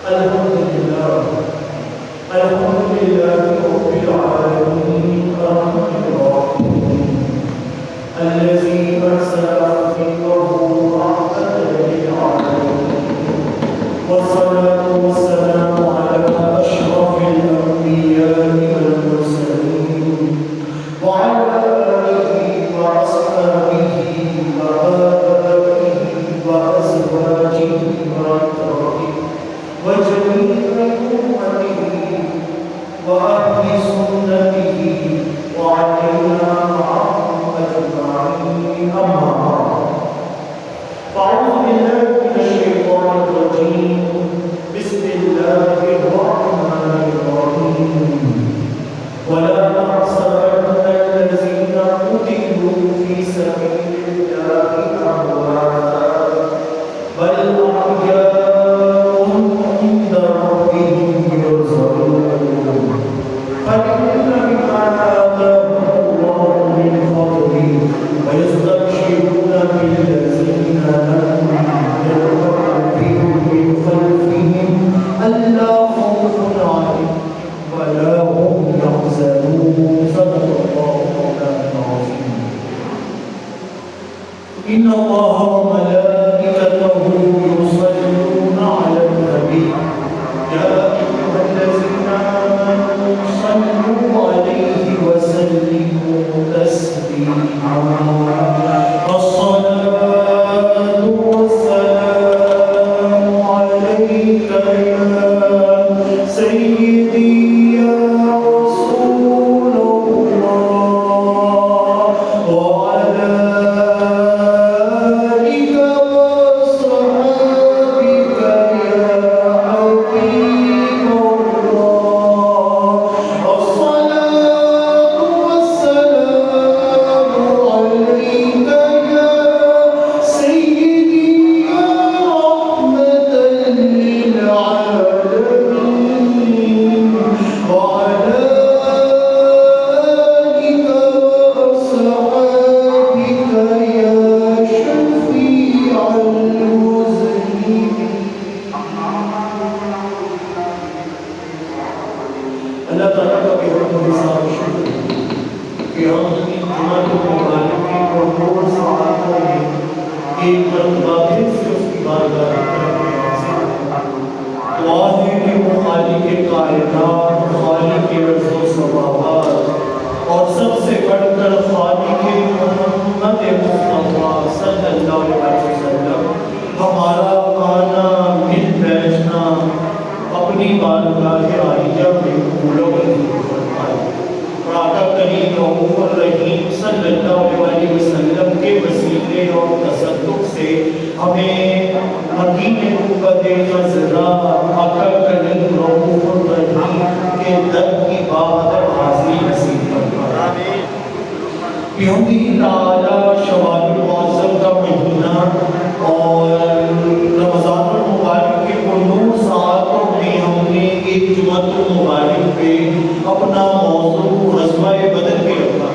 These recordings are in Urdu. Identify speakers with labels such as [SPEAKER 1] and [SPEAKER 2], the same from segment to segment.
[SPEAKER 1] الحمد لله رب العالمين الرحمن الرحيم الذي أرسل رسوله رحمة للعالمين والصلاة والسلام على أشرف الأنبياء والمرسلين وعلى آله وأصحابه وآبائه وأزواجه وأتباعه وجميع أمته وأهل سنته وعلينا معهم أجمعين أما بعد فأعوذ بالله من الشيطان الرجيم بسم الله الرحمن الرحيم ولا تحسبن الذين قتلوا في سبيل الله أمواتا بل أحياء عند ربهم يرزقون فرحين بما آتاهم الله من فضله ويستبشرون بالذين لم يرتقبوا من خلفهم ألا خوف عليهم ولا هم يحزنون صدق الله العظيم إن الله وملائكته يصلون على النبي يا أيها الذين آمنوا صلوا عليه وسلموا تسليما الصلاة والسلام عليك يا سيدي يا رسول الله وعلى آلك وصحبك يا حبيب الله الصلاة والسلام عليك يا سيدي يا رحمة للعالمين وعلى آلك وأصحابك يا شفيع المذنبين اللہ تعالیٰ کا بے حد و حساب شکر کہ ہم اپنی جماعت مبارک کی پرنور سعادتوں میں ایک مرتبہ پھر سے اس کی بارگاہ کرم میں حاضر ہیں۔ دعا ہے کہ وہ خالق کائنات، خالق ارض و سماوات اور سب سے بڑھ کر خالق محمد مصطفیٰ صلی اللہ علیہ وسلم ہمارا آنا مل بیٹھنا اپنی بارگاہ عالیہ میں قبول و منظور فرمائے اور آقا کریم رؤوف الرحیم صلی اللہ علیہ وسلم کے وسیلے اور تصدق سے ہمیں مدینہ نبوت خضرا آقا کریم رؤوف الرحیم کے در کی بہادر حاضری نصیب فرمائے۔ بیہودی تعالی شوال المعظم کا مہینہ اور رمضان المبارک کے پرنور ساعتوں میں ہم نے ایک جمعۃ المبارک پہ اپنا موضوع غزوہ بدر پہ رکھا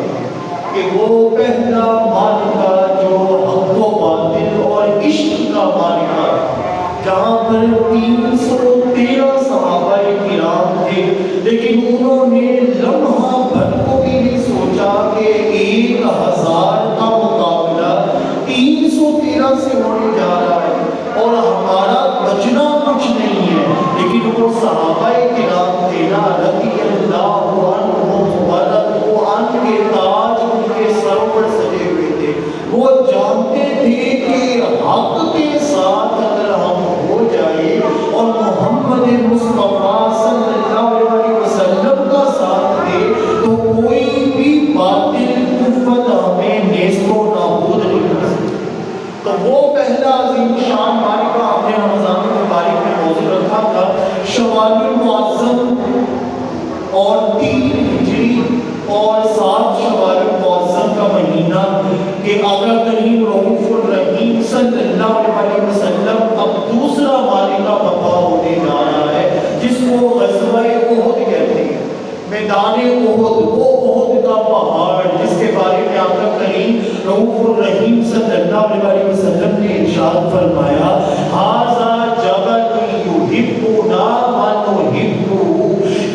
[SPEAKER 1] کہ وہ پہلا معرکہ جو حق و باطل اور عشق کا معرکہ جہاں پر 313 صحابہ کرام تھے لیکن انہوں نے لمحہ بھر کو بھی نہیں سوچا کہ 1000 کا مقابلہ 313 سے ہونے جا رہا ہے اور ہمارا بچنا کچھ نہیں ہے، لیکن وہ صحابہ کرام تھے نا رضی اللہ عنہم ورضوا عنہ کے تاج ان کے سروں پر سجے ہوئے تھے۔ وہ جانتے تھے کہ حق کے ساتھ اگر ہم ہو جائے اور محمد مصطفیٰ صلی اللہ علیہ وسلم کا ساتھ دے تو کوئی بھی باطل کفر ہمیں نیست و نابود نہیں کر سکتا۔ تو وہ پہلا عظیم شان معرکہ ہم نے رمضان المبارک میں موضوع رکھا تھا شوال المعظم اور 3 ہجری اور 7 شوال المعظم کا مہینہ کہ آقا کریم رؤوف الرحیم صلی اللہ علیہ وسلم اب دوسرا معرکہ برپا ہونے جا رہا ہے جس کو غزوہ احد کہتے ہیں۔ میدان احد، وہ احد کا پہاڑ جس کے بارے میں آقا کریم رؤوف الرحیم صلی اللہ علیہ وسلم نے ارشاد فرمایا ھذا جبل یحب یحبنا ونحبہ،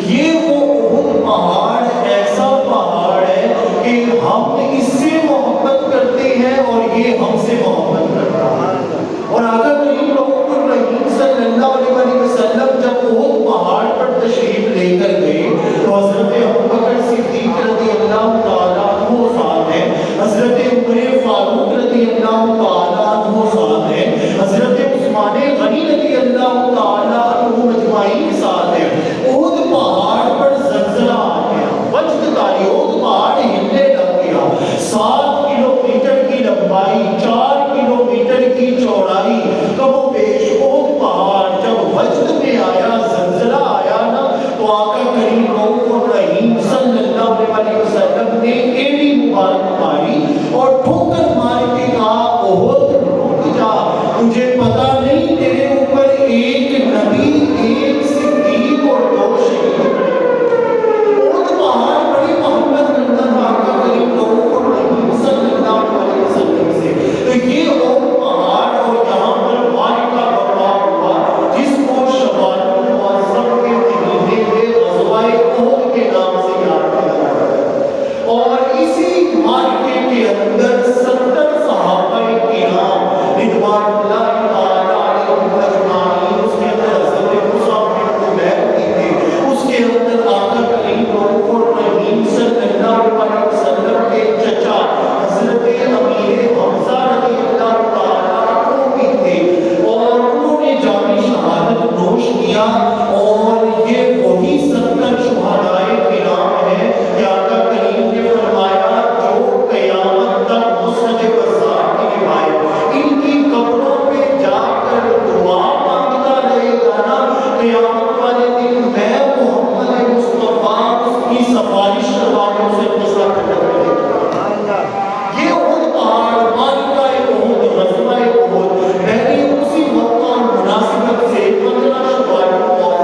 [SPEAKER 1] یہ وہ احد پہاڑ ایسا پہاڑ ہے کہ ہم اس سے محبت کرتے ہیں اور یہ ہم سے محبت کرتا ہے۔ اور آقا کریم رؤوف الرحیم صلی اللہ علیہ وسلم جب احد پہاڑ پر تشریف لے کر گئے تو حضرت ابوبکر صدیق رضی اللہ تعالیٰ عنہ ساتھ ہیں، حضرت عمر فاروق رضی اللہ تعالیٰ عنہ ساتھ ہیں، حضرت عثمان غنی رضی اللہ تعالیٰ عنہ مجمعین ساتھ ہیں۔ احد پہاڑ پر زلزلہ آ گیا، وجد کاری، احد پہاڑ ہلنے لگ گیا، 7 کلومیٹر کی لمبائی، 4 کلومیٹر کی چوڑائی، کم و بیش احد پہاڑ جب وجد میں آیا، زلزلہ آیا نا، تو آقا کریم رؤوف الرحیم صلی اللہ علیہ وسلم نے ایڑی مبارک ماری اور ٹھوکر مار کے کہا احد رک جا، تجھے پتا نہیں تیرے اوپر ایک نبی، ایک صدیق اور 2 شہید کھڑے۔ احد پہاڑ بڑی محبت کرتا تھا آقا کریم رؤوف الرحیم صلی اللہ علیہ وسلم سے۔ تو یہ احد پہاڑ اور یہاں پر معرکہ برپا ہوا جس کو شوال المعظم کے مہینے میں غزوہ احد کے نام سے یاد کیا جاتا ہے، اور اسی معرکے کے اندر 70 صحابہ کرام رضوان اللہ تعالیٰ علیہم اجمعین، اس کے اندر حضرت مصعب بن عمیر بھی تھے، اس کے اندر آقا کریم رؤوف الرحیم صلی اللہ علیہ وسلم کے چچا حضرت امیر حمزہ رضی اللہ تعالیٰ عنہ بھی تھے، اور انہوں نے جام شہادت نوش کیا، اور یہ وہی 70 شہدائے کرام ہیں کہ آقا کریم نے فرمایا جو قیامت تک مسند بزار کی روایت ان کی قبروں پہ جا کر دعا مانگتا رہے گا نا، قیامت والے دن میں محمد مصطفیٰ اس کی سفارش کروانے اسے مسئلہ کرنے لگے گا۔ یہ احد پہاڑ، معرکہ احد، غزوہ احد، میں نے اسی وقت اور مناسبت سے 15 شوال المعظم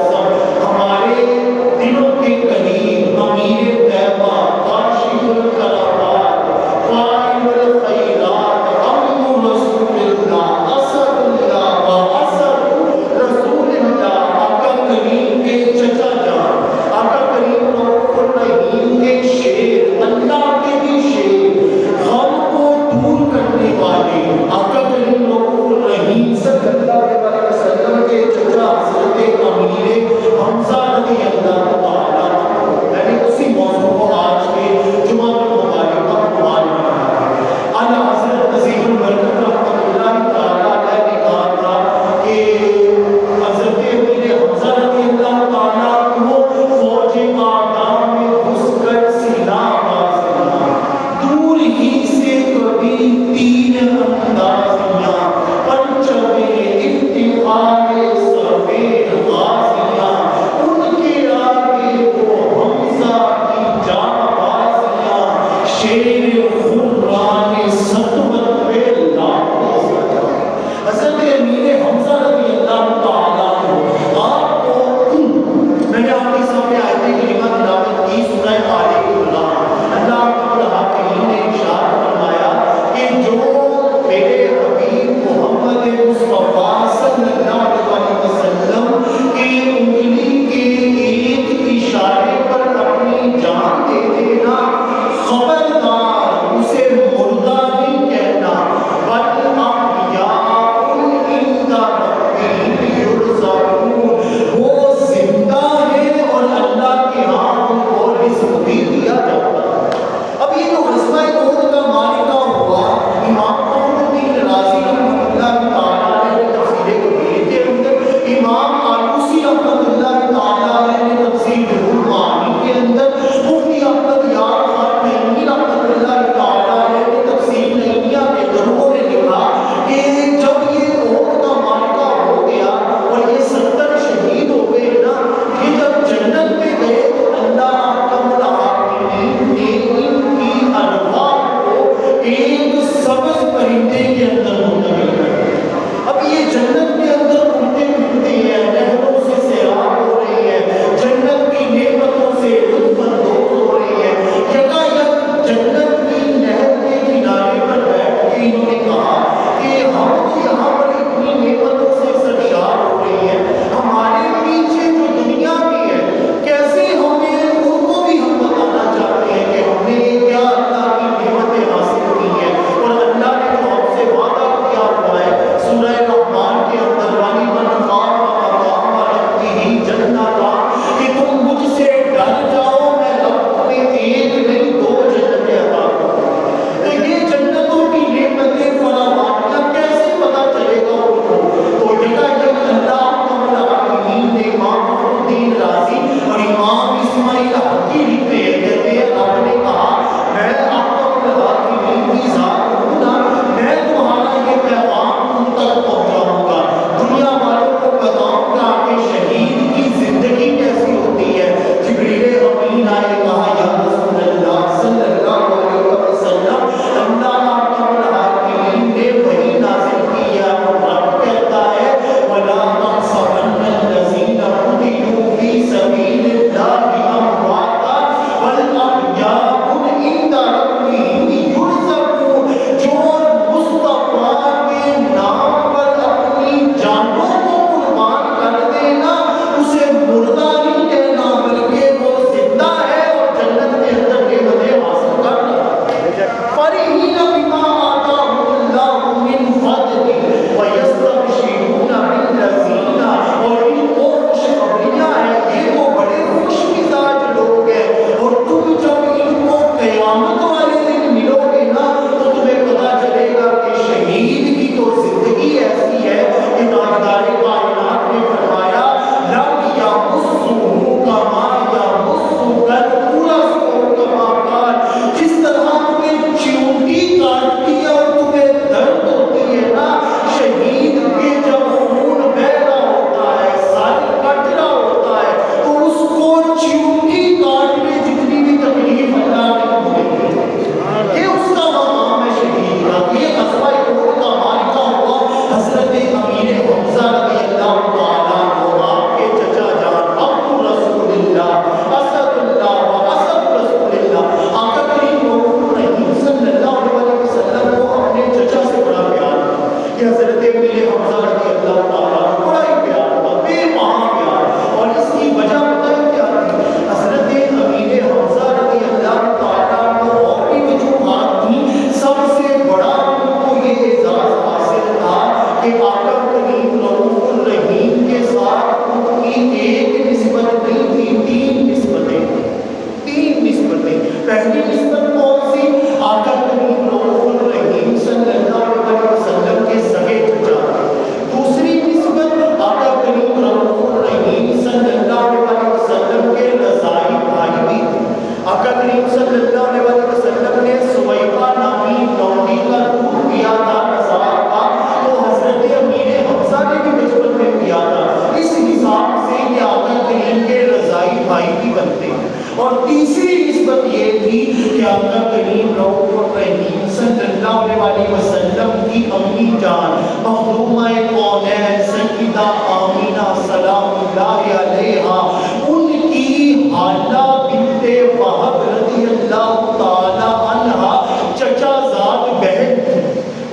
[SPEAKER 1] بھی بنتے ہیں۔ اور تیسری نسبت یہ تھی کہ آقا کریم رؤوف الرحیم صلی اللہ علیہ وسلم کی امی جان مخدومہ کونین سیدہ آمینہ سلام اللہ علیہا، ان کی حالہ بنت وہب رضی اللہ تعالی عنہا چچا زاد بہن تھی،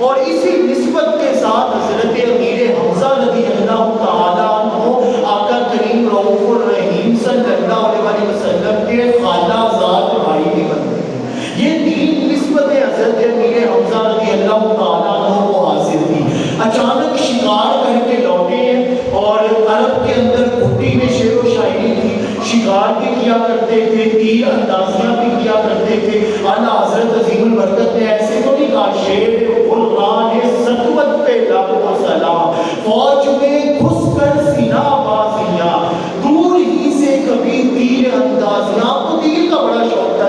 [SPEAKER 1] اور اسی نسبت کے ساتھ حضرت امیر حمزہ رضی اللہ تعالی عنہ آقا کریم رؤوف الرحیم صلی اللہ علیہ وسلم کے خالہ زاد بھائی بھی بنتے ہیں۔ یہ تین نسبتیں حضرت امیر حمزہ رضی اللہ تعالی عنہ کو حاصل تھی۔ اچانک شکار کر کے لوٹے ہیں، اور عرب کے اندر گھٹی میں شعر و شاعری تھی، شکار بھی کیا کرتے تھے، تیر اندازیاں بھی کیا کرتے تھے۔ اعلیٰ حضرت عظیم البرکت نے ایسے تو نہیں کہا شعر قرآن سطوت پہ لب و سلام، فوج میں گھس کر سینہ بازیاں، دور ہی سے کبھی تیر اندازیاں۔ کو تیر کا بڑا شوق تھا،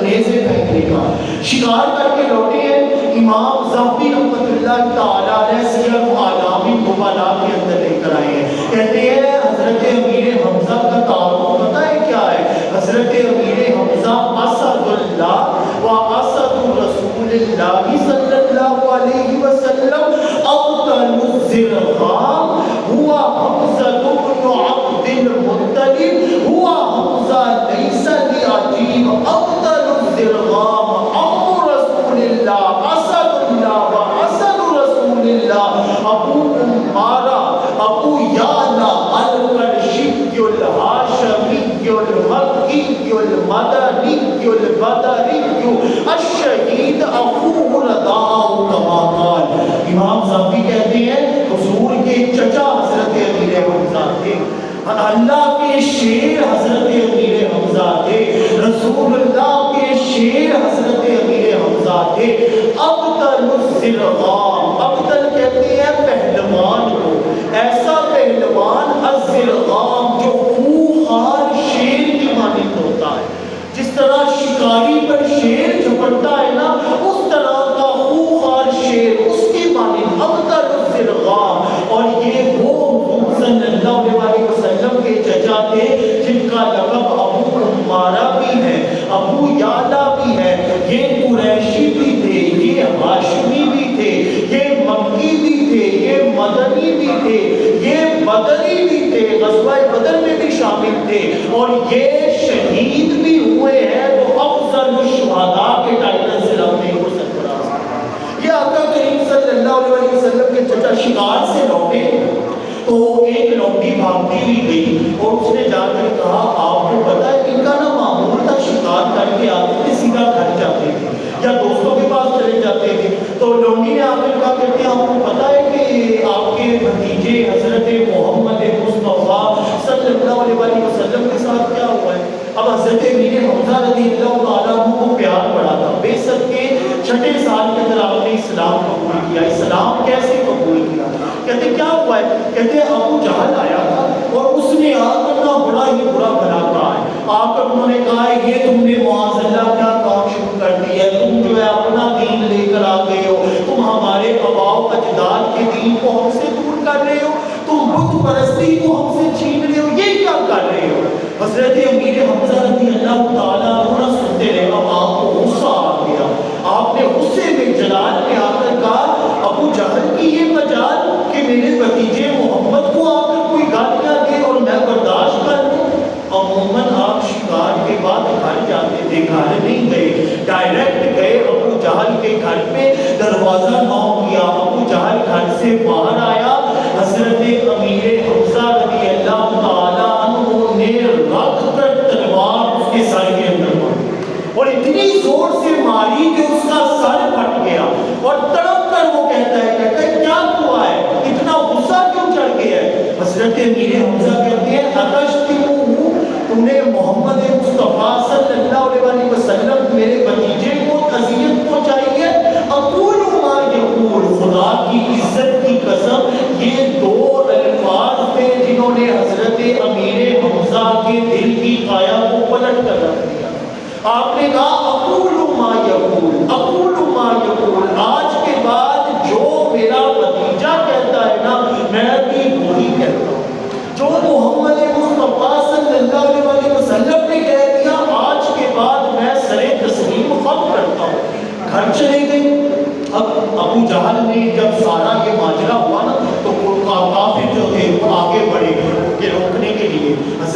[SPEAKER 1] نیزے پھینکنے کا۔ شکار کر کے لوٹے ہیں۔ امام ذہبی رحمۃ اللہ تعالیٰ علیہ سیر اعلام نبلاء کے اندر لے کر آئے ہیں، کہتے ہیں حضرت امیر حمزہ کا تعارف پتہ ہے کیا ہے؟ حضرت امیر حمزہ اسد اللہ و اسد رسول اللہ صلی اللہ علیہ وسلم اوطن الزرغام ہوا حمزہ بن عبد المطلب ہوا حمزہ لیس بعجیب اوطن الزرغام ابو رسول اللہ اسد اللہ و اسد رسول اللہ ابو عمارہ ابو یعلا القرشی الہاشمی المکی المدنی البدری الشہید اخو رضاء کما قال۔ امام ذہبی کہتے ہیں حضور کے چچا حضرت امیر حمزہ تھے، اللہ کے شیر حضرت امیر حمزہ تھے، رسول اللہ کے شیر حضرت امیر حمزہ تھے۔ ابطل الزرغام، ابطل کہتے ہیں پہلوان کو، ایسا پہلوان الزرغام جو خوخار شیر کی مانند ہوتا ہے، جس طرح شکاری پر شیر جھپٹتا ہے نا، اس طرح کا خوخار شیر اس کی مانند ابطل الزرغام۔ اور یہ وہ حضور صلی اللہ علیہ وسلم کے چچا تھے جن کا لقب ابو عمارہ بھی ہے، ابو یعلا بھی ہے۔ یہ قریشی بھی تھے، یہ ہاشمی بھی تھے، یہ مکی بھی تھے، یہ مدنی بھی تھے، یہ بدری بھی تھے، غزوہ بدر میں بھی شامل تھے، اور یہ شہید بھی ہوئے ہیں۔ تو افضل الشہداء کے ٹائٹل سے رب نے ان کو سرفراز کیا۔ یہ آقا کریم صلی اللہ علیہ وسلم کے چچا شکار سے لوٹے تو ایک لوٹی بھاگتی ہوئی گئی، اور اس نے جا کر کہا آپ کو پتا ہے ان کا نا معمول تھا، شکار کر کے آتے تھے سیدھا گھر جاتے تھے یا دوستوں کے پاس چلے جاتے تھے۔ تو لوٹی نے آ کر کہا کرتے ہیں آپ کو پتا ہے کہ آپ کے بھتیجے حضرت محمد مصطفیٰ صلی اللہ علیہ وسلم کے ساتھ کیا ہوا ہے؟ اب حضرت امیر حمزہ رضی اللہ تعالیٰ عنہ کو پیار پڑا تھا، بے شک کے چھٹے سال کے اندر آپ نے اسلام قبول کیا۔ اسلام کیسے قبول کیا؟ کہتے کیا ہوا ہے؟ کہتے ابو جہل آیا تھا اور اس نے آ کر نہ بڑا ہی برا بھلا کہا ہے، آ کر انہوں نے کہا ہے یہ تم نے معاذ اللہ کیا کام شروع کر دیا ہے، تم جو ہے اپنا دین لے کر آ گئے ہو، تم ہمارے آباء و اجداد کے دین کو ہم سے دور کر رہے ہو، تم بت پرستی کو ہم سے چھین رہے ہو، یہ کیا کر رہے ہو؟ حضرت امیر حمزہ رضی اللہ تعالیٰ عنہ سنتے رہے، اب آپ کو غصہ آ گیا، آپ نے غصے میں جلال میں آ کر کہا ابو جہل کی یہ مجال کہ میرے بھتیجے محمد کو آ کر کوئی گالیاں دے اور میں برداشت کر لوں؟ عموماً آپ شکار کے بعد گھر جاتے تھے، گھر نہیں گئے، ڈائریکٹ گئے ابو جہل کے گھر پہ، دروازہ نوک کیا، ابو جہل گھر سے باہر آیا، حضرت امیر حمزہ رضی اللہ تعالیٰ عنہ نے رکھ کر تلوار اس کے سر کے اندر ماری، اور اتنی زور سے ماری کہ اس کا سر پھٹ گیا، اور تڑپ کر وہ کہتا ہے کیا ہوا ہے، اتنا غصہ کیوں چڑھ گیا ہے؟ حضرت امیر حمزہ کہتے ہیں تم نے محمد مصطفیٰ صلی اللہ علیہ وسلم میرے بھتیجے کو اذیت پہنچائی ہے۔ اقول ما یقول، خدا کی عزت کی قسم یہ دو الفاظ تھے جنہوں نے حضرت امیر حمزہ کے دل کی کایا کو پلٹ کر رکھ دیا۔ آپ نے کہا اقول ما یقول، اقول ما یقول، آج کے بعد جو میرا بھتیجا کہتا ہے نا میں بھی وہی کہتا ہوں، جو محمد مصطفیٰ صلی اللہ علیہ وسلم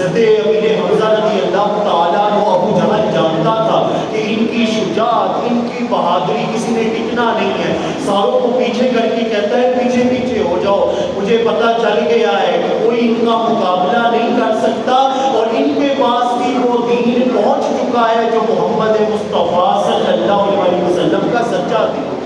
[SPEAKER 1] حضرت امیر حمزہ رضی اللہ تعالیٰ عنہ ابو جہل جانتا تھا کہ ان کی شجاعت، ان کی بہادری کسی نے ٹکنا نہیں ہے. ساروں کو پیچھے کر کے کہتا ہے پیچھے پیچھے ہو جاؤ، مجھے پتہ چل گیا ہے کہ کوئی ان کا مقابلہ نہیں کر سکتا، اور ان کے پاس بھی وہ دین پہنچ چکا ہے جو محمد مصطفیٰ صلی اللہ علیہ وسلم کا سچا دین.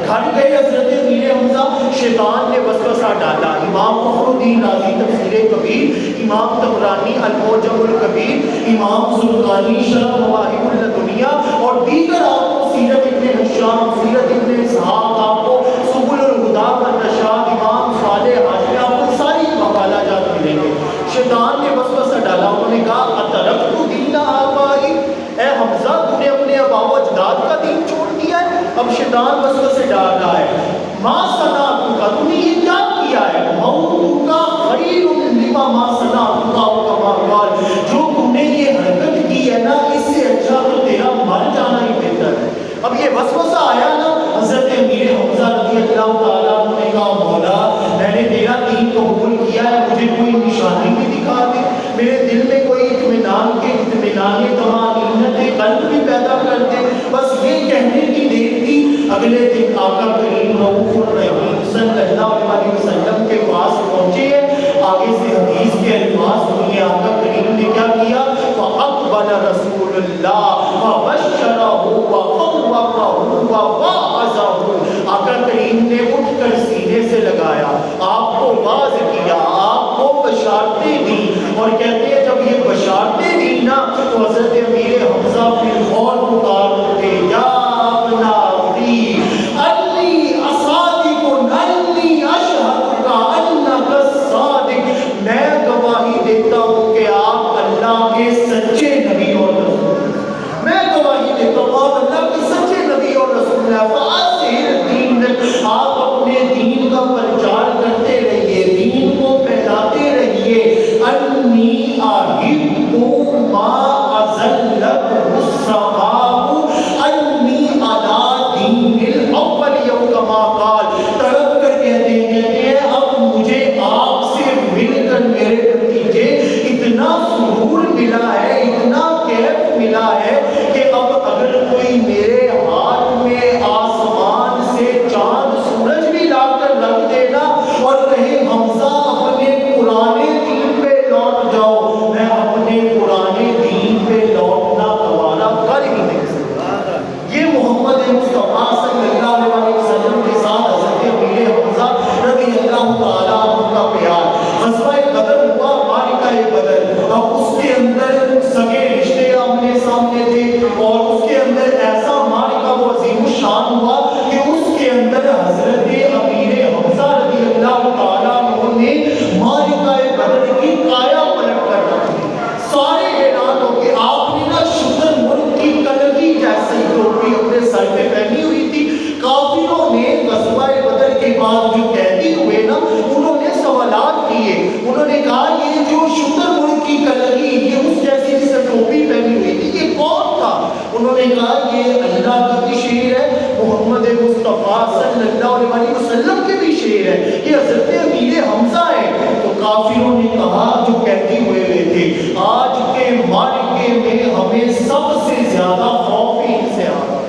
[SPEAKER 1] گھر گئے حضرت امیر حمزہ، شیطان نے وسوسہ ڈالا. امام فخر الدین رازی تفسیر کبیر، امام طبرانی المعجم الکبیر، امام زرقانی شرح مواہب اللدنیہ اور دیگر آپ کو سیرت ابن ہشام، سیرت ابن اسحاق، آپ کو سبل الہدی والرشاد، امام صالح حاشمی، آپ کو ساری مقالہ جات ملیں گے. شیطان نے وسوسہ ڈالا، انہوں نے کہا اترکت دین آبائی، اے حمزہ تو نے اپنے آبا و اجداد کا دین چھوڑ دیا ہے. اب شیطان وسوسے ڈال رہا ہے، ما صنعت کا، تم نے یہ کیا کیا ہے، موت کا خیر لما ما صنعت کا، کما قال، جو تم نے یہ حرکت کی ہے نا اس سے اچھا تو تیرا مر جانا ہی بہتر ہے. اب یہ وسوسہ آیا نا حضرت امیر حمزہ رضی اللہ تعالیٰ عنہ نے کہا مولا میں نے تیرا دین قبول کیا ہے، مجھے کوئی نشانی بھی دکھا دے، میرے دل میں کوئی اطمینان طمانینت قلب بھی پیدا کر دے. بس یہ کہنے کی دیر تھی. اگلے دن آقا کریم رؤوف الرحیم صلی اللہ علیہ وسلم کے پاس پہنچے ہیں. آگے سے حدیث کے الفاظ سنیے، آقا کریم نے کیا کیا، فَأَقْبَلَ رَسُولُ اللَّهِ فَبَشَّرَهُ وَخَوَّفَهُ وَوَعَظَهُ. آقا کریم نے اٹھ کر سینے سے لگایا، آپ کو واعظ کیا، آپ کو بشارتیں دی، اور کہتے ہیں جب یہ بشارتیں دی نا تو حضرت امیر حمزہ پھر فور پکار اٹھے، یا ابن اخی انی اصادق انی اشہدک انک الصادق، میں گواہی دیتا ہوں کہ آپ اللہ کے سچے نبی اور رسول ہیں. میں گواہی دیتا ہوں آپ اللہ کے سچے نبی اور رسول ہیں. فاصل دین، آپ اپنے دین کا پرچار کرتے رہیے، دین کو پھیلاتے رہیے. انی احب ما ازلت السماء انی علی دین الاول یوم کما قال. تڑپ کر کہتے ہیں اب مجھے آپ سے مل کر میرے نتیجے اتنا سرور ملا ہے، اتنا کیف ملا ہے کہ اب اگر کوئی میرے ہاتھ میں آسمان سے چاند سورج بھی لا کر رکھ دینا اور کہے حمزہ اپنے پرانے دین پہ لوٹ جاؤ، میں اپنے پرانے دین پہ لوٹنا دوبارہ کر ہی نہیں سکتا. یہ محمد مصطفیٰ صلی اللہ علیہ وسلم کے ساتھ حضرت امیر حمزہ رضی اللہ تعالیٰ عنہ کا پیار. غزوہ بدر ہوا، معرکہ بدر، اب اس کے اندر سگے رشتے آمنے سامنے تھے، اور اس کے اندر ایسا معرکہ وہ عظیم الشان ہوا کہ اس کے اندر حضرت امیر حمزہ رضی اللہ تعالیٰ عنہ نے معرکہ بدر کی کایا پلٹ کر رکھی. سارے حیران ہو کہ آپ نے نا شتر مرغ کی کلگی جیسی ٹوپی اپنے سر پہ پہنی ہوئی تھی. کافروں نے غزوہ بدر کے بعد جو قیدی ہوئے نا انہوں نے سوالات کیے، انہوں نے کہا یہ جو شتر مرغ کی کلگی یہ اس جیسی جس سے ٹوپی پہنی ہوئی تھی یہ کون تھا؟ انہوں نے کہا یہ اللہ کا بھی شعر ہے، محمد مصطفیٰ صلی اللہ علیہ وسلم کے بھی شعر ہے، یہ حضرت امیر حمزہ ہے. تو کافروں نے کہا جو قیدی ہوئے تھے آج کے معرکے میں ہمیں سب سے زیادہ خوف ان سے آ رہا.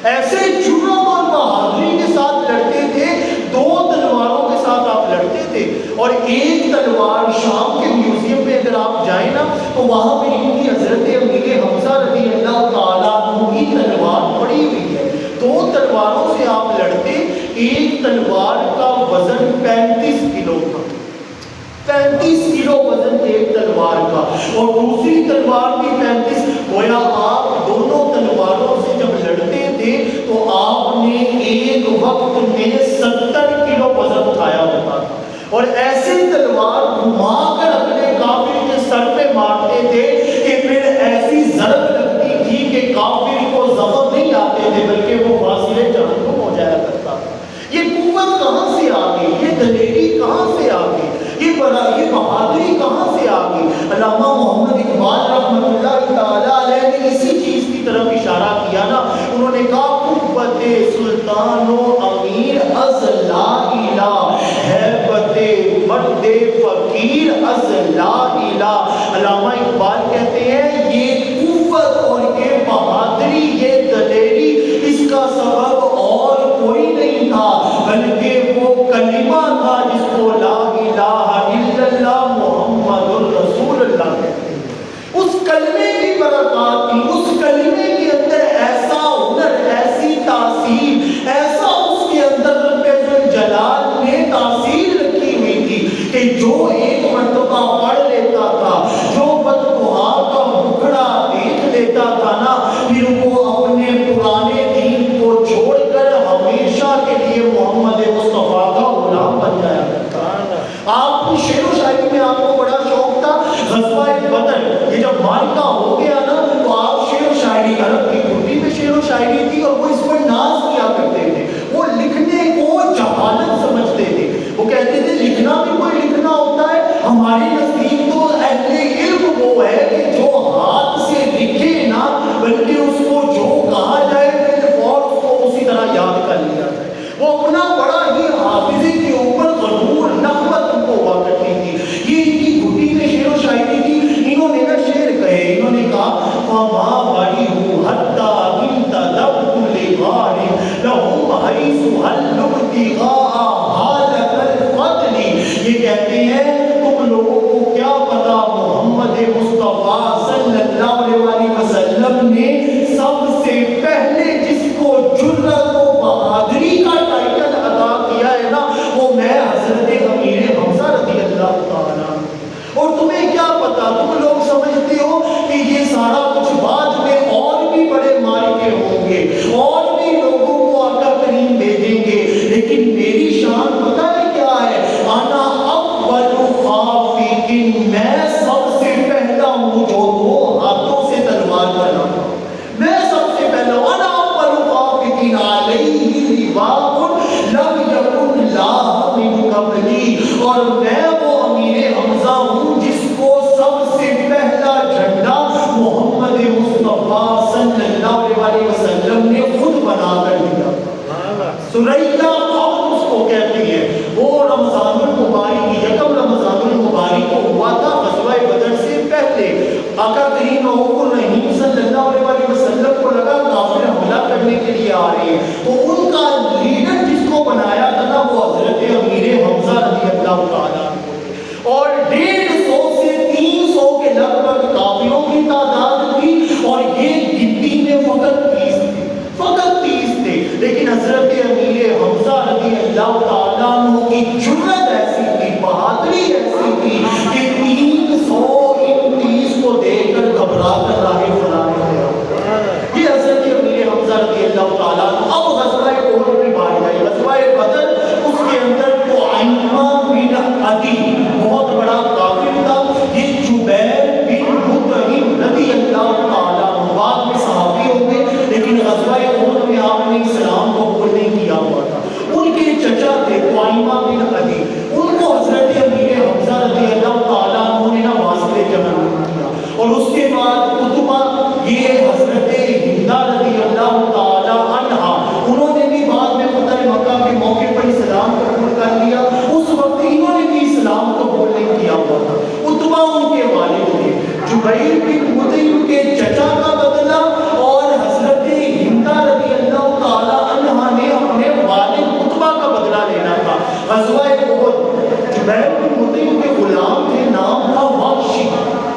[SPEAKER 1] ایسے جرأت اور بہادری کے ساتھ لڑتے تھے، دو تلواروں کے ساتھ آپ لڑتے تھے، اور ایک تلوار شام کے میوزیم میں اگر آپ جائیں نا تو وہاں پہ ان کی حضرت امیر حمزہ رضی اللہ تعالیٰ عنہ کی تلوار پڑی ہوئی ہے. دو تلواروں سے آپ لڑتے، ایک تلوار کا وزن 35 کلو تھا، 35 کلو وزن ایک تلوار کا، اور دوسری تلوار بھی 35. گویا آپ دونوں تلواروں سے جب لڑتے تھے تو آپ نے ایک وقت میں 70 کلو وزن اٹھایا ہوتا تھا، اور ایسے تلوار گھما کر اپنے کافر کے سر پہ مارتے تھے کہ پھر ایسی ضرب لگتی تھی کہ کافر کو زخم نہیں آتے تھے بلکہ وہ واصل جہنم ہو جایا کرتا تھا. یہ قوت کہاں سے آ گئی، یہ دلیری کہاں سے آ گئی، یہ بہادری کہاں سے آ گئی؟ علامہ محمد اقبال رحمۃ اللہ تعالیٰ علیہ نے اسی چیز کی طرف اشارہ کیا نا. انہوں نے کہا قوت سلطان و امیر از لا الہ، ہیبت مرد فقیر از لا الہ. علامہ وما بریہو حتی انتدبت لغار لہم حیث حل ابتغاء حالت الفضل. یہ کہتے ہیں تم لوگوں کو کیا پتا محمد مصطفیٰ صلی اللہ علیہ وسلم نے سب سے پہلے جس کو جرأت و بہادری کا ٹائٹل عطا کیا ہے نا وہ میں حضرت امیر حمزہ رضی اللہ تعالیٰ. اور تمہیں کیا پتا، تم لوگ سمجھتے ہو کہ یہ سارا کچھ بعد میں اور بھی بڑے مارکے ہوں گے، اور بھی لوگوں کو آقا کریم بھیجیں گے، لیکن میری شان پتہ ہے کیا ہے؟ انا اول خافقین، میں سب سے پہلا ہوں جو دو ہاتھوں سے تلوار چلاتا ہوں. میں سب سے پہلا ہوں. انا اول خافقین علیہ لواء لم یکن لاہ من قبلی، اور میں وہ امیر حمزہ ہوں جس کو سب سے پہلا جھنڈا محمد مصطفیٰ صلی اللہ علیہ وسلم نے خود بنا کر دیا. سریہ خبر اس کو کہتے ہیں. وہ رمضان المبارک، یکم رمضان المبارک کو ہوا تھا غزوہ بدر سے پہلے. آقا کریم رؤوف الرحیم صلی اللہ علیہ وسلم کو لگا کافر حملہ کرنے کے لیے آ رہے ہیں، تو ان کا لیڈر جس کو بنایا تھا نا وہ حضرت امیر حمزہ رضی اللہ تعالیٰ. اور 150 سے 300 کے لگ بھگ کافروں کی تعداد تھی، اور یہ گنتی میں فقط 30 تھے، فقط 30 تھے. لیکن حضرت امیر حمزہ رضی اللہ تعالیٰ عنہ کی جرأت ایسی تھی، بہادری ایسی تھی کہ 300 ان 30 کو دیکھ کر گھبرا کر راہ فرانے لگا. یہ حضرت امیر حمزہ رضی اللہ تعالیٰ عنہ. اب غزوہ احد کی بات آئی، غزوہ بدر، اس کے اندر طعیمہ بن عدی بہت بڑا کافر تھا. یہ جبیر بن مطعم رضی اللہ تعالیٰ عنہ بعد میں صحابی ہو گئے، لیکن غزوہ احد میں آپ نے اسلام قبول نہیں کیا ہوا تھا. ان کے چچا تھے طعیمہ بن عدی، ان کو حضرت امیر حمزہ رضی اللہ تعالیٰ عنہ نے واسطے جمع کیا. اور اس کے بعد عتبہ، یہ حضرت ہندہ رضی اللہ تعالیٰ عنہا، انہوں نے بھی بعد میں فتح مکہ کے موقع پر اسلام قبول کر لیا. اس وقت انہوں نے بھی اسلام قبول نہیں کیا ہوا تھا. عتبہ ان کے والد تھے. جبیر بن مطعم کے چچا کا بدلہ اور حضرت ہندہ رضی اللہ تعالیٰ عنہا نے اپنے والد عتبہ کا بدلہ لینا تھا. غزوہ احد، جبیر بن مطعم کے غلام تھے، نام تھا وحشی،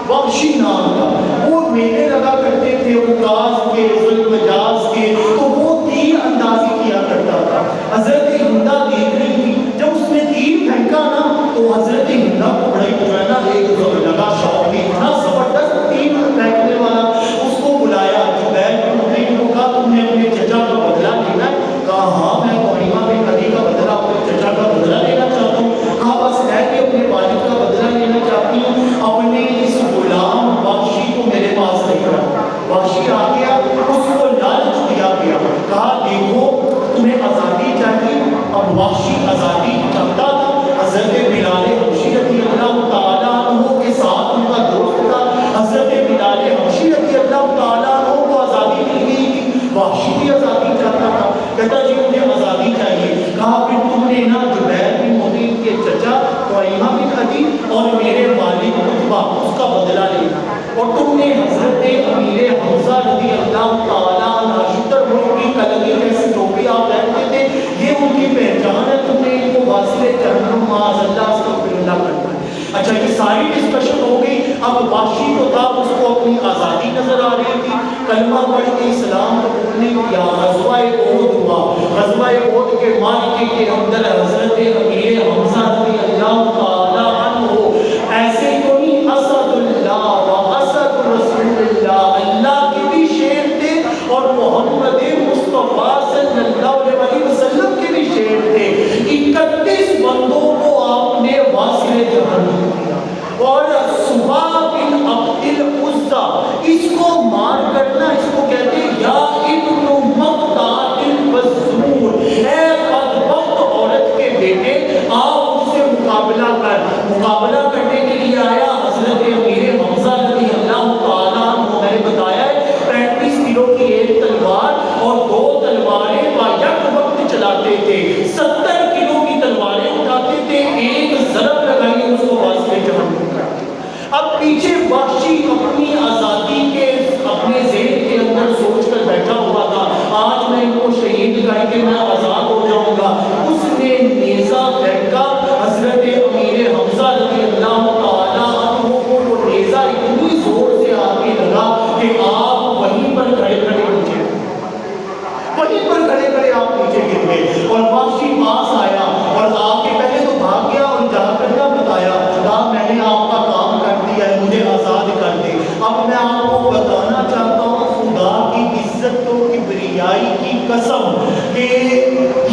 [SPEAKER 1] وحشی نام تھا. وہ میلے لگا کرتے تھے عکاظ کے، ذوالمجاز کے، تو وہ تیر اندازی کیا کرتا تھا. حضرت ہندہ دیکھ رہی تھی، جب اس نے تیر پھینکا نا تو حضرت ہندہ کو بڑا ہی جو ہے نا ایک لگا شوق، اتنا زبردست تیر پھینکنے والا. اس کو بلایا، جبیر بن مطعم کو کہا تم نے اپنے چچا کا بدلہ لینا ہے؟ کہا ہاں میں طعیمہ بن عدی کا بدلہ، اپنے چچا کا بدلہ لینا چاہتا ہوں. کہا بس میں بھی اپنے والد کا بدلہ لینا چاہتی ہوں، اپنے اس غلام وحشی کو میرے پاس لے کر. وحشی آ گیا، اس کو لالچ دیا گیا، کہا دیکھو تمہیں آزادی چاہیے. اب وحشی آزادی چاہتا تھا. حضرت بلال حبشی رضی اللہ تعالیٰ عنہ کے ساتھ ان کا دوست تھا. حضرت بلال حبشی رضی اللہ تعالیٰ عنہ کو آزادی مل گئی تھی، وحشی بھی آزادی چاہتا تھا. کہتا جی مجھے آزادی چاہیے. کہا پھر تم نے نا جبیر بن مطعم کے چچا طعیمہ بن عدی اور میرے والد عتبہ اس کا بدلہ لینا، اور تم نے حضرت امیر حمزہ رضی اللہ تعالیٰ عنہ شتر ملک کی کلگی جیسی ٹوپی آپ پہنتے تھے، یہ ان کی پہچان ہے، تم نے ان کو واصل جہنم معاذ اللہ استغفر اللہ کرنا ہے. اچھا یہ ساری ڈسکشن ہو گئی. اب وحشی تو تھا، اس کو اپنی آزادی نظر آ رہی تھی، کلمہ پڑھ کے اسلام قبول نہیں کیا. غزوہ احد ہوا. غزوہ احد کے معرکے کے اندر حضرت امیر حمزہ رضی اللہ تعالیٰ عنہ ایسے تو نہیں، اسد اللہ و اسد رسول اللہ، اللہ کے بھی شیر تھے اور محمد مصطفیٰ صلی اللہ علیہ وسلم کے بھی شیر تھے. 31 بندوں کو آپ نے واصل جہنم کیا. اور صبح بن عبد العزیٰ، اس کو مار کرنا، اس کو کہتے ہیں یا ابن مقطع البزور، اے بدبخت عورت کے بیٹے، آپ ان سے مقابلہ کر. مقابلہ کرنے کے لیے آیا حضرت امیر حمزہ رضی اللہ تعالیٰ عنہ. میں نے بتایا ہے 35 کلو کی ایک تلوار اور 2 تلواریں یک وقت چلاتے تھے. 70 کلو کی تلواریں اٹھاتے تھے، ایک ضرب لگائی اس کو واسطے جہنم. اب پیچھے وحشی اپنی آزادی کے، اپنی کہ میں آزاد ہو جاؤں گا، اس نے نیزہ پھینکا، حضرت امیر حمزہ رضی اللہ تعالیٰ عنہ کو وہ نیزہ اتنی زور سے آگے لگا کہ آپ وہیں پر کھڑے کھڑے نیچے وہیں پر کھڑے کھڑے آپ نیچے گر گئے، اور وحشی پاس آیا اور آپ کے پہلے تو بھاگ گیا اور جا کر نہ بتایا، کہا میں نے آپ کا کام کر دیا ہے، مجھے آزاد کر دے۔ اب میں آپ کو بتانا چاہتا ہوں خدا کی عزت و کبریائی کی قسم کہ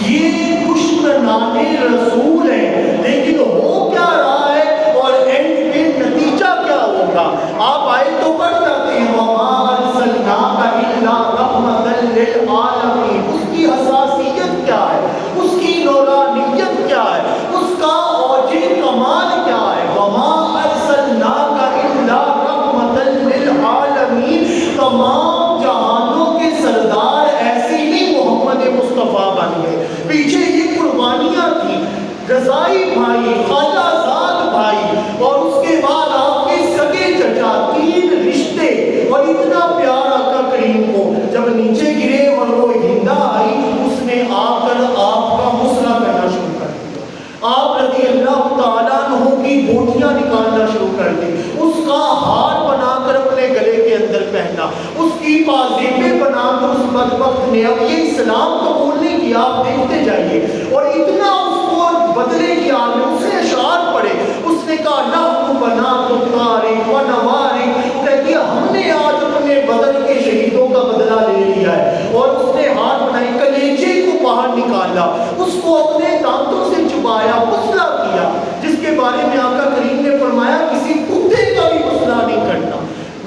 [SPEAKER 1] یہ دشمنان رسول ہے، لیکن ہو کیا رہا ہے اور اینڈ پہ نتیجہ کیا ہوگا؟ آپ آئے تو پڑھ جاتے ہیں وَمَا أَرْسَلْنَاكَ إِلَّا رَحْمَةً لِّلْعَالَمِينَ۔ اس کی حساسیت کیا ہے، اس کی نورانیت کیا ہے، اس کا اوج کمال کیا ہے؟ وَمَا أَرْسَلْنَاكَ إِلَّا رَحْمَةً لِّلْعَالَمِينَ۔ تمام جہانوں کے سردار ایسے ہی محمد مصطفیٰ بن گئے۔ پیچھے یہ قربانیاں تھیں، رضائی بھائی، خواجہ زاد بھائی، اور اس کے بعد آپ کے سگے چچا، تین رشتے، اور اتنا پیار آقا کریم کو جب نیچے گرے اور وہ ہندا آئی، اس نے آ کر آپ کا مسئلہ کرنا شروع کر دیا، آپ رضی اللہ تعالیٰ عنہ کی بوٹیاں نکالنا شروع کر دی، اس کا ہار بنا کر اپنے گلے کے اندر پہنا، اس کی پازیبیں بنا کر اس بدبخت نے اب یہ اسلام قبول نہیں کیا، آپ دیکھتے جائیے، اور اتنا اس کو بدلے کی آگ میں اسے اشعار پڑے، اس نے کہا نحن بنات الطارق و نوارق، وہ کہتی ہے ہم نے آج اپنے بدل کے شہیدوں کا بدلہ لے لیا ہے، اور اس نے ہاتھ بنائی، کلیجے کو باہر نکالا، اس کو اپنے دانتوں سے چبایا، مسئلہ کیا، جس کے بارے میں آقا کریم نے فرمایا کسی کتے کا بھی مسئلہ نہیں کرنا،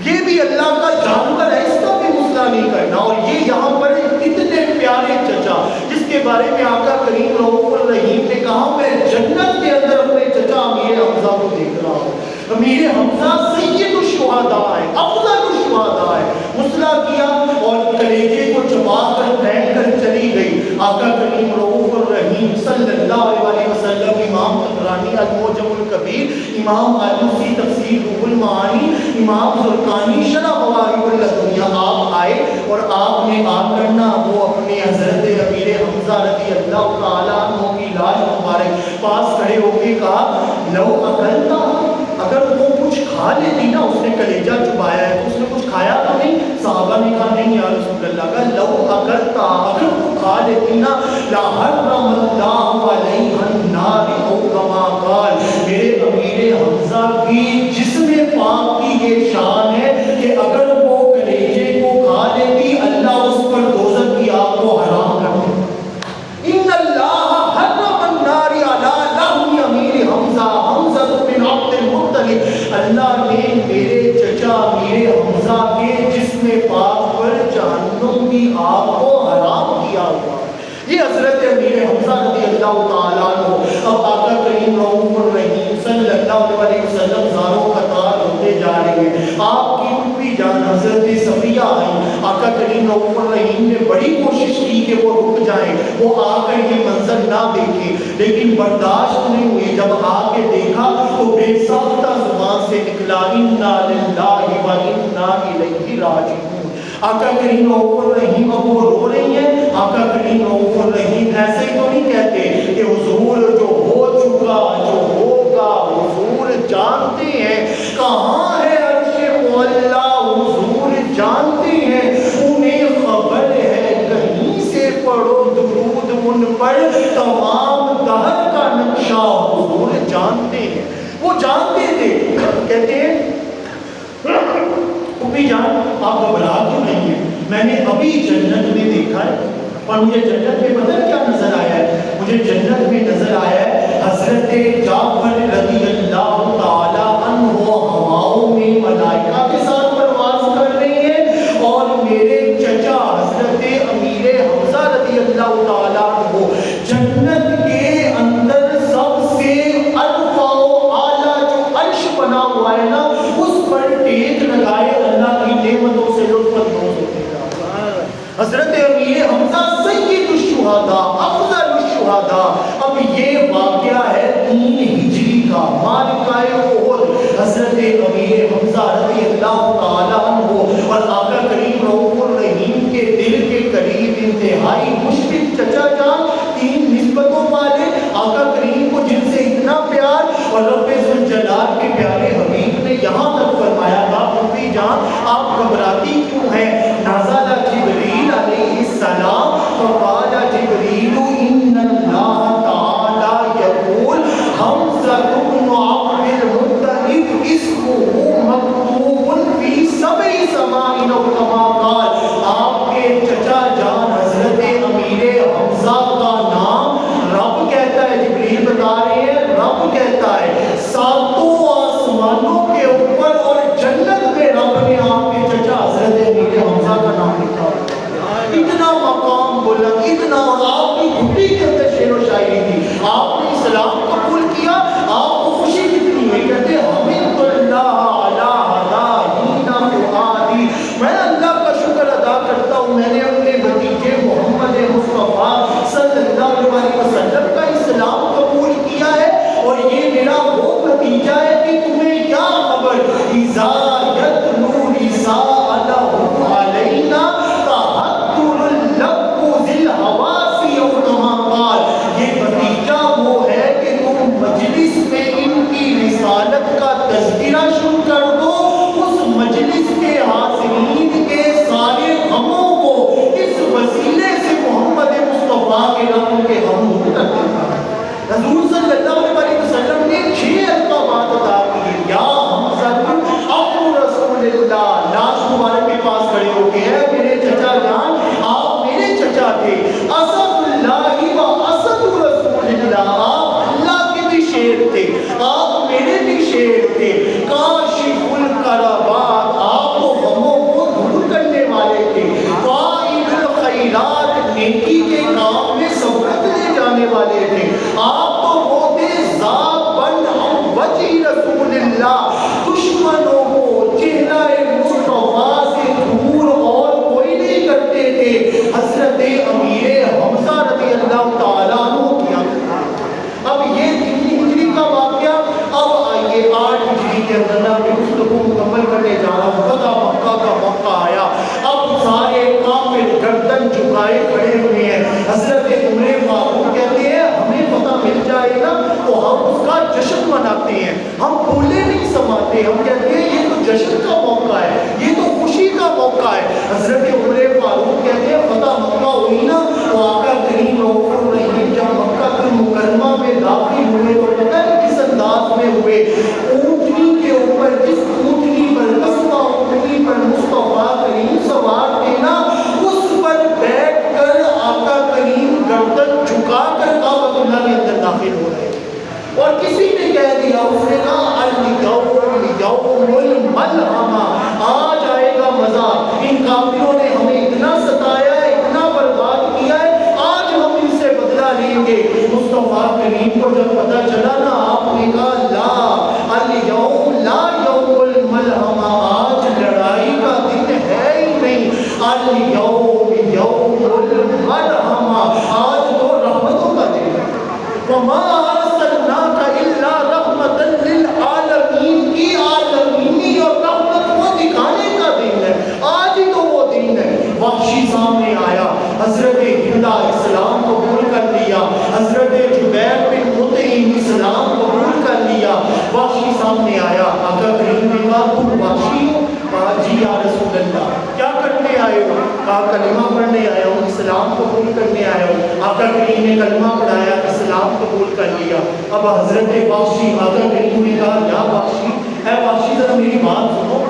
[SPEAKER 1] یہ بھی اللہ کا جانور ہے، اس کا بھی مسئلہ نہیں کرنا۔ اور یہ یہاں پر اتنے پیارے چچا جس کے بارے میں آقا کریم رؤوف الرحیم نے کہا میں جنت کے اندر اپنے چچا امیر حمزہ کو دیکھ رہا ہوں، امیر حمزہ سید الشہداء ہے، افضل الشہداء ہے، مسئلہ کیا اور کلیجے کو چبا کر پھینک کر چلی گئی۔ آقا کریم رؤوف الرحیم صلی اللہ علیہ وسلم، امام طبرانی المعجم الکبیر، امام آلوسی تفسیر روح المعانی، امام زرقانی شرح مواہب اللدنیہ، آپ آئے اور آپ نے آ کرنا وہ اپنے حضرت امیر حمزہ رضی اللہ تعالیٰ عنہ کی لاش مبارک پاس کھڑے ہو کے کہا لو اکلتا، اگر وہ کچھ کھا لیتی نا، اس نے کلیجہ چبایا ہے تو اس نے کچھ کھایا تو نہیں؟ صحابہ نے کہا نہیں یا رسول اللہ، کا لو اکلتا، اگر وہ کھا لیتی نا، لحرم اللہ علیہ النار او کما قال، میرے امیر حمزہ کی جسم پاک کی یہ شان ہے کہ اگر وہ کلیجے کو کھا لیتی اللہ اس پر دوزخ کی آگ کو حرام کر دے۔ ان اللہ حرم النار علی لحم امیر حمزہ، حمزہ بن عبد المطلب، اللہ نے میرے چچا امیر حمزہ کے جسم پاک پر جہنم کی آگ کو حرام کیا ہوا۔ یہ حضرت امیر حمزہ رضی اللہ تعالیٰ عنہ، اب آقا کریم رؤوف الرحیم صلی اللہ علیہ وسلم زاروں قطار ہوتے جا رہے ہیں، آپ کی پھوپھی جان حضرت صفیہ آئی، آقا کریم رؤوف الرحیم نے بڑی کوشش کی کہ وہ رک جائیں، وہ آ کر یہ منظر نہ دیکھیں، لیکن برداشت نہیں ہوئی، جب آ کے دیکھا تو بے ساختہ زبان سے نکلا انا للہ و انا الیہ راجعون۔ آقا کریم رؤوف الرحیم اب وہ رو رہی ہیں، آقا کریم رؤوف الرحیم ایسے ہی تو نہیں کہتے کہ حضور جو ہو چکا جو ہوگا حضور جانتے ہیں، کہاں ہے عرش معلا حضور جانتے ہیں، انہیں خبر ہے کہیں سے پڑھو درود ان پر، تمام دہر کا نقشہ حضور جانتے ہیں، وہ جانتے تھے۔ کہتے ہیں پھوپھی جان آپ گھبرا کیوں نہیں ہیں، میں نے ابھی جنت میں دیکھا ہے، اور مجھے جنت میں پتہ کیا نظر آیا ہے؟ مجھے جنت میں نظر آیا ہے حضرت جعفر رضی اللہ تعالیٰ عنہ ہواؤں میں ملائکہ کے ساتھ پرواز کر رہے ہیں، اور میرے چچا حضرت امیر حمزہ رضی اللہ تعالیٰ عنہ جنت کے اندر سب سے ارفع و اعلیٰ جو عرش بنا ہوا ہے نا، اس پر ٹیک لگائے اللہ کی نعمتوں سے لطف اندوز ہوتے ہیں۔ حضرت امیر حمزہ سید الشہداء، افضل الشہداء۔ اب یہ واقعہ ہے 3 ہجری کا، معرکہ احد، حضرت امیر حمزہ رضی اللہ تعالیٰ عنہ اور آقا کریم رؤوف الرحیم کے دل کے قریب انتہائی مشفق چچا جان آپ گھبراتی کیوں ہیں؟ نزل جبریل علیہ السلام فقال جبریل ان اللہ تعالی یقول حمزہ بن عبد المطلب اسمہ مکتوب فی سبع سماء او کما قال، آپ کے چچا جان حضرت امیر حمزہ کا نام رب کہتا ہے، جبریل بتا رہے ہیں رب کہتا ہے ساتوں آسمانوں کے اوپر اور جنت میں رب نے آپ کے چچا حضرت امیر حمزہ کا نام لکھا۔ اتنا مقام بلند، اتنا، اور آپ کی گھٹی کے اندر شعر و شاعری تھی، آپ نے اسلام قبول کیا، آپ کو خوشی کتنی ہوئی، کہتے حمد اللہ علی ہداینا فؤادی، میں اللہ کا شکر ادا کرتا ہوں میں نے اپنے بھتیجے محمد مصطفیٰ صلی اللہ علیہ وسلم کا اسلام قبول کیا ہے، اور یہ میرا وہ بھتیجا ہے کہ تمہیں کیا خبر، اذا یتلو رسالہ علینا تحدر اللب ذی الحواسی او کما قال، یہ بھتیجا وہ ہے کہ تم مجلس میں ان کی رسالت کا تذکرہ شروع کر دو، اس مجلس کے حاضرین کے سارے غموں کو اس وسیلے سے محمد مصطفیٰ کے نام کے غم دور کر دیتا ہے۔ حضور صلی اللہ علیہ وسلم نے 6 القابات ادا کیے، یا حمزہ ابو رسول اللہ، لاش مبارک کے پاس کھڑے ہو کے ہیں میرے چچا جان آپ میرے چچا تھے، اسد اللہ و اسد رسول اللہ، آپ اللہ کے بھی شیر تھے، آپ میرے بھی شیر تھے، کاشف الکربات، آپ تو غموں کو دور کرنے والے تھے، فاعل الخیرات، نیکی کے کام میں سبقت لے جانے والے تھے، آپ تو وہ تھے ذات بن ہم وجہ رسول اللہ، دشمنوں کو چہرہ مصطفیٰ سے دور اور کوئی نہیں کرتے تھے، حضرت امیر حمزہ رضی اللہ تعالیٰ عنہ کیا۔ اب یہ 3 ہجری کا واقعہ، اب آئیے 8 ہجری کے اندر میں گفتگو مکمل کرنے جا رہا ہوں۔ فتح مکہ کا موقع آیا، اب سارے کافر گردن جھکائے کھڑے ہوئے ہیں، حضرت عمر فاروق کہتے ہیں ہمیں فتح مل جائے نا تو ہم اس کا جشن مناتے ہیں، ہم پھولے نہیں سماتے، ہم کہتے ہیں یہ تو جشن کا موقع ہے، یہ تو خوشی کا موقع ہے۔ حضرت عمر فاروق کہتے ہیں فتح مکہ ہوئی نا تو آقا کریم رؤوف الرحیم جب مکہ المکرمہ میں داخل ہوئے تو پتہ ہے کس انداز میں ہوئے، اونٹنی کے اوپر، جس اونٹنی پر قصبہ اونٹنی پر مصطفیٰ کریم سوار تھے نا، اس پر بیٹھ کر آقا کریم گردن جھکا کر کعبۃ اللہ کے اندر داخل ہو رہے، اور کسی نے کہہ دیا، اس نے کہا یوم الملحمہ، آج آئے گا مزہ، ان کافروں نے ہمیں اتنا ستایا ہے، اتنا برباد کیا ہے، آج ہم ان سے بدلہ لیں گے۔ مصطفیٰ کریم کو جب پتہ چلا نا، آپ نے کہا لا اليوم لا یوم الملحمہ، آج لڑائی کا دن ہے ہی نہیں، اليوم یوم الملحمہ، آج تو رحمتوں کا دن ہے۔ وما ارسلناک الا رحمتا للعالمین کی عالمینی اور رحمت کو دکھانے کا دن ہے، آج ہی تو وہ دن ہے۔ وحشی سامنے آیا، حضرت ہندہ اسلام قبول کر لیا، حضرت جبیر بن مطعم اسلام قبول کر لیا، وحشی سامنے آیا، آقا کریم نے کہا تم وحشی ہو؟ کہا جی یا رسول اللہ، کیا کرنے آئے ہو؟ کہا کلمہ پڑھنے آیا ہوں، اسلام قبول کرنے آیا ہوں۔ آقا کریم نے کلمہ پڑھایا، اسلام قبول کر لیا۔ اب حضرت وحشی، آقا کریم نے کہا یا وحشی، اے وحشی ذرا میری بات سنو،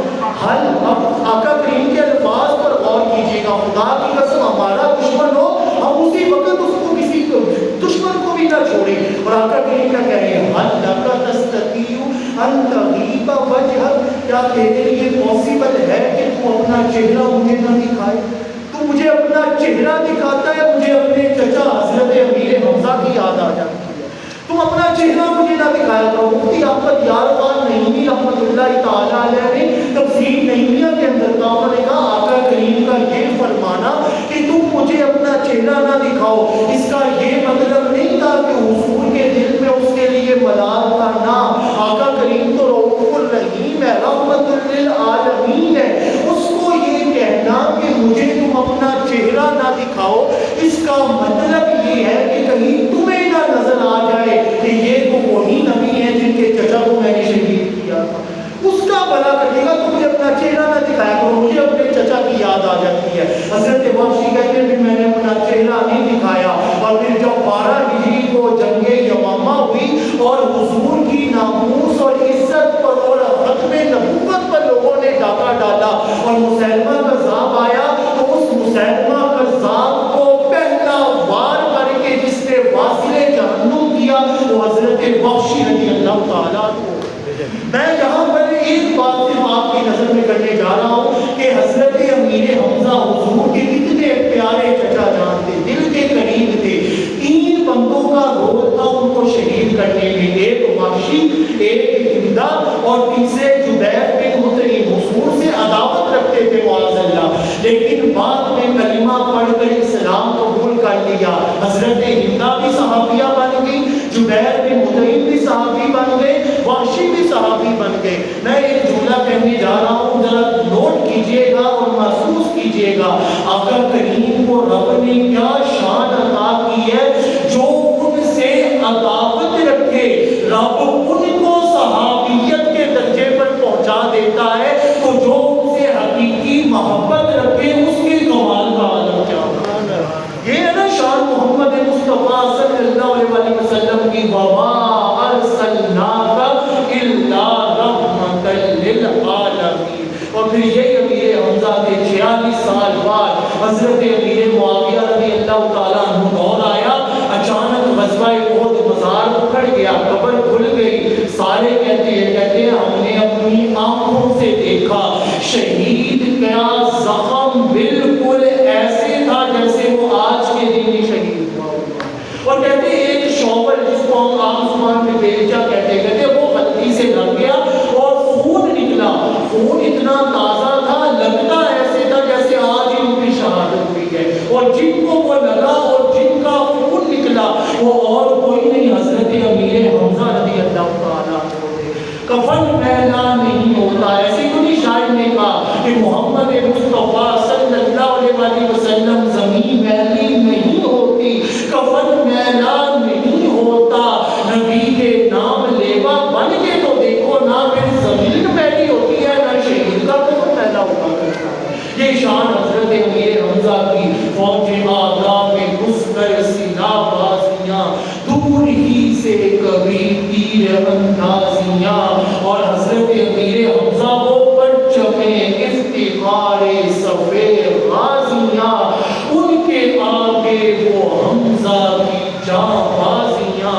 [SPEAKER 1] حل، اب آقا کریم کے الفاظ پر غور کیجیے گا، خدا کی قسم ہمارا دشمن ہو ہم اسی وقت اس کو کسی کو دشمن کو بھی نہ چھوڑیں، اور آقا کریم کیا کہہ رہے ہیں، حل لک تستطیع ان تغیب وجہک، کیا تیرے لیے پاسبل ہے کہ تو اپنا چہرہ مجھے نہ دکھائے؟ تو مجھے اپنا چہرہ دکھاتا ہے، مجھے اپنے چچا حضرت امیر حمزہ کی یاد آ جاتی ہے، تم اپنا چہرہ مجھے نہ دکھایا کرو۔ مفتی احمد یارخان نعیمی رحمۃ اللہ تعالیٰ علیہ نے تفسیر نعیمیہ کے اندر کہا، انہوں نے کہا آقا کریم کا یہ فرمانا کہ تم مجھے اپنا چہرہ نہ دکھاؤ، اس کا یہ مطلب نہیں تھا کہ حضور کے دل میں اس کے لیے ملال کا نہ، آقا کریم تو رؤوف الرحیم ہے، رحمت للعالمین ہے، اس کو یہ کہنا کہ مجھے تم اپنا چہرہ نہ دکھاؤ، اس کا مطلب یہ ہے کہ کہیں تمہیں نہ نظر آ جائے کہ یہ تو وہی نبی ہے جن کے چچا کو میں نے شہید کیا تھا، اس کا بھلا کرے گا، تم مجھے اپنا چہرہ نہ عرض میں کرنے جا رہا ہوں کہ حضرت امیر حمزہ حضور کے کتنے پیارے چچا جان تھے، دل کے قریب تھے۔ 3 بندوں کا رول تھا ان کو شہید کرنے میں، ایک وحشی، ایک ہندا اور تیسرے جبیر بن مطعم۔ حضور سے عداوت رکھتے تھے معاذ اللہ، لیکن بعد میں کلمہ پڑھ کر اسلام قبول کر لیا۔ حضرت ہندا بھی صحابیہ بن گئی، جبیر بن مطعم بھی صحابی بن گئے، وحشی بھی صحابی بن گئے۔ میں ایک جملہ کہنے جا رہا ہوں، ذرا نوٹ کیجئے گا اور محسوس کیجئے گا آقا کریم کو رب نے کیا شان عطا کی ہے۔ جو ان سے عداوت رکھے رب ان کو صحابیت کے درجے پر پہنچا دیتا ہے، تو جو ان سے حقیقی محبت رکھے اس کے کمال کا عالم کیا ہوگا۔ یہ ہے نا شان محمد مصطفیٰ صلی اللہ علیہ وسلم کی، وَمَا أَرْسَلْنَاكَ إِلَّا رَحْمَةً لِّلْعَالَمِينَ۔ اور پھر یہ امیر حمزہ کے 46 سال بعد حضرت امیر معاویہ رضی اللہ تعالیٰ عنہ دور آیا، اچانک غزوہ احد مزار اکھڑ گیا، قبر کھل گئی۔ سارے کہتے ہیں ہم نے اپنی آنکھوں سے دیکھا شہید کا زخم بالکل ایسے تھا جیسے وہ آج کے دن ہی شہید ہوا۔ اور کہتے ہیں ایک شعبل جس کو ہم عام زبان میں بیلچہ کہتے وہ غلطی سے لگ گیا اور خون نکلا۔ خون اتنا تازہ تھا، لگتا ایسے تھا جیسے آج ہی ان کی شہادت ہوئی ہے۔ اور جن کو وہ لگا اور جن کا خون نکلا وہ اور کوئی نہیں، حضرت امیر حمزہ رضی اللہ تعالیٰ عنہ تھے۔ کفن میلا نہیں ہوتا، ایسے کوئی شاعر نے کہا کہ محمد مصطفیٰ صلی اللہ علیہ وسلم زمین میلی نہیں ہوتی، کفن میلا نہیں ہوتا، نبی کے نام لیوا بن کے تو دیکھو نہ، پھر زمین میلی ہوتی ہے نہ شہید کا کفن میلا ہوا کرتا ہے۔ یہ شان حضرت امیر حمزہ کی، فوج آدھا میں گھس کر سینہ بازیاں، دور ہی سے کبھی تیر اندازیاں، اور حضرت امیر حمزہ کو پرچم افتخار صفِ غازیاں، ان کے آگے وہ حمزہ کی جاں بازیاں،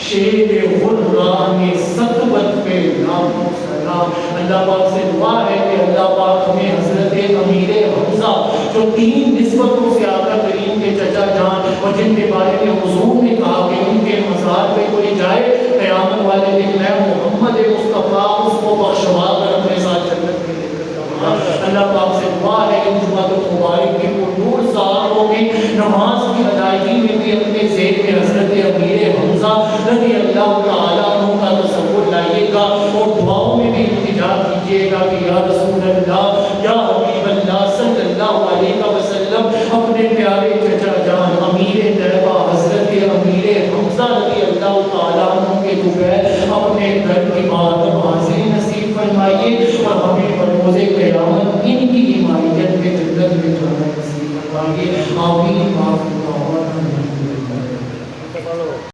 [SPEAKER 1] شیر غران سطوت پہ نام و سلام۔ اللہ پاک سے دعا ہے کہ اللہ پاک ہمیں حضرت امیر حمزہ جو 3 نسبتوں سے آقا کریم کے چچا جان اور جن کے بارے میں حضور نے کہا کہ ان کے مزار پہ کوئی جائے قیامت والے دن میں محمد مصطفیٰ اس کو بخشوا کر اپنے ساتھ جنت میں لے کر جاؤں۔ اللہ پاک سے دعا ہے کہ جمعہ مبارک کی نور سال ہوگی، نماز کی ادائیگی میں بھی اپنے ذہن میں حضرت امیر حمزہ رضی اللہ تعالیٰ عنہ کا تصور لائیے گا اور دعاؤں میں بھی التجا کیجیے گا کہ یا رسول اللہ، یا حبیب اللہ صلی اللہ علیہ وسلم، اپنے پیارے چچا جان امیر طیبہ حضرت امیر حمزہ رضی اللہ تعالیٰ عنہ کے بغیر اپنے گھر کی